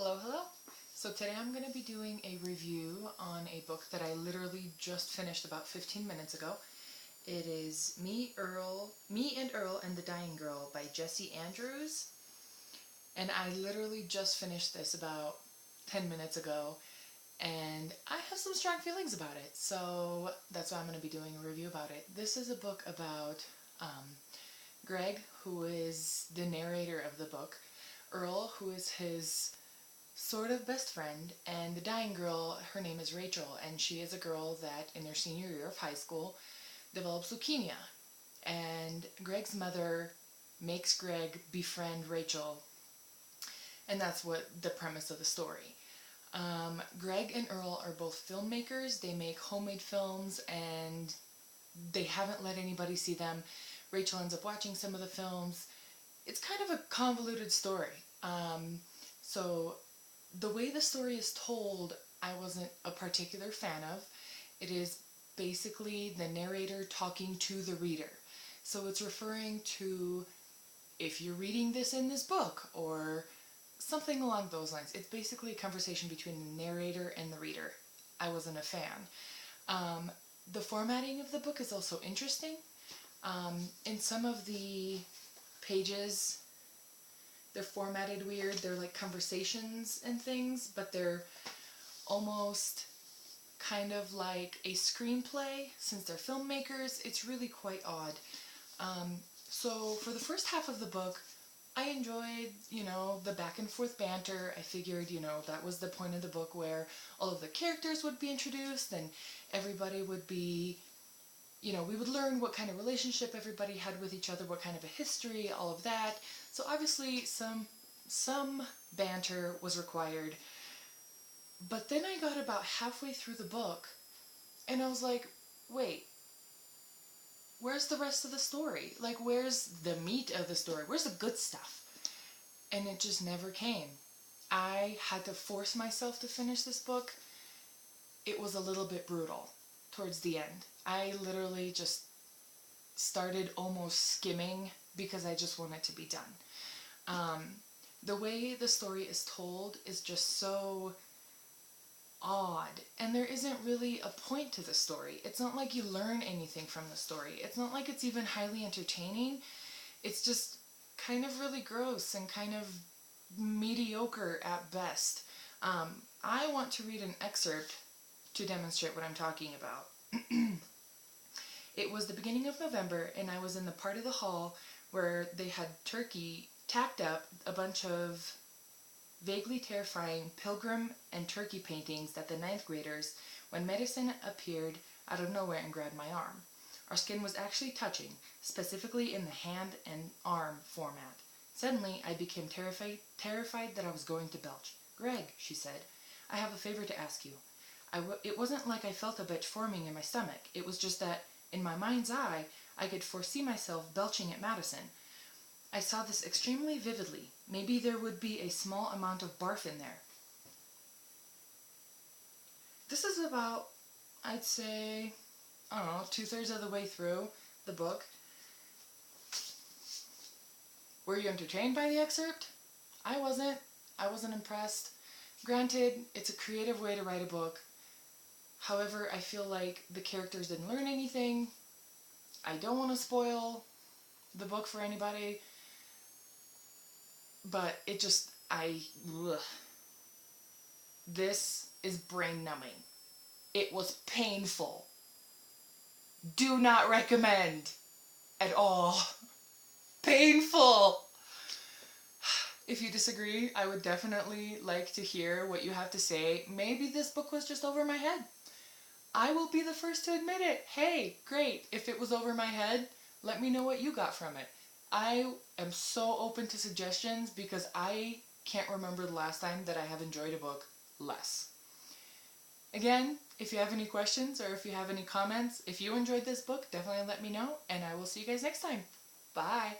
Hello, hello. So today I'm going to be doing a review on a book that I literally just finished about 15 minutes ago. It is Me and Earl and the Dying Girl by Jessie Andrews. And I literally just finished this about 10 minutes ago, and I have some strong feelings about it. So that's why I'm going to be doing a review about it. This is a book about Greg, who is the narrator of the book, Earl, who is his sort of best friend, and the dying girl, her name is Rachel, and she is a girl that in their senior year of high school develops leukemia. And Greg's mother makes Greg befriend Rachel, and that's what the premise of the story. Greg and Earl are both filmmakers. They make homemade films and they haven't let anybody see them. Rachel ends up watching some of the films. It's kind of a convoluted story. So the way the story is told, I wasn't a particular fan of. It is basically the narrator talking to the reader. So it's referring to, if you're reading this in this book, or something along those lines. It's basically a conversation between the narrator and the reader. I wasn't a fan. The formatting of the book is also interesting. In some of the pages, they're formatted weird. They're like conversations and things, but they're almost kind of like a screenplay. Since they're filmmakers, it's really quite odd. So for the first half of the book, I enjoyed, the back and forth banter. I figured, that was the point of the book, where all of the characters would be introduced and everybody would be, we would learn what kind of relationship everybody had with each other, what kind of a history, all of that. So obviously some banter was required. But then I got about halfway through the book and I was like, wait, where's the rest of the story? Like, where's the meat of the story? Where's the good stuff? And it just never came. I had to force myself to finish this book. It was a little bit brutal towards the end. I literally just started almost skimming because I just want it to be done. The way the story is told is just so odd, and there isn't really a point to the story. It's not like you learn anything from the story. It's not like it's even highly entertaining. It's just kind of really gross and kind of mediocre at best. I want to read an excerpt to demonstrate what I'm talking about. It was the beginning of November, and I was in the part of the hall where they had tacked up a bunch of vaguely terrifying pilgrim and turkey paintings that the ninth graders, when medicine appeared out of nowhere and grabbed my arm. Our skin was actually touching, specifically in the hand and arm format. Suddenly, I became terrified that I was going to belch. "Greg," she said, "I have a favor to ask you." It wasn't like I felt a bitch forming in my stomach. It was just that, in my mind's eye, I could foresee myself belching at Madison. I saw this extremely vividly. Maybe there would be a small amount of barf in there. This is about, I'd say, I don't know, 2/3 of the way through the book. Were you entertained by the excerpt? I wasn't. I wasn't impressed. Granted, it's a creative way to write a book. However, I feel like the characters didn't learn anything. I don't want to spoil the book for anybody, but it just, this is brain numbing. It was painful. Do not recommend at all. Painful. If you disagree, I would definitely like to hear what you have to say. Maybe this book was just over my head. I will be the first to admit it. Hey, great. If it was over my head, let me know what you got from it. I am so open to suggestions because I can't remember the last time that I have enjoyed a book less. Again, if you have any questions or if you have any comments, if you enjoyed this book, definitely let me know, and I will see you guys next time. Bye.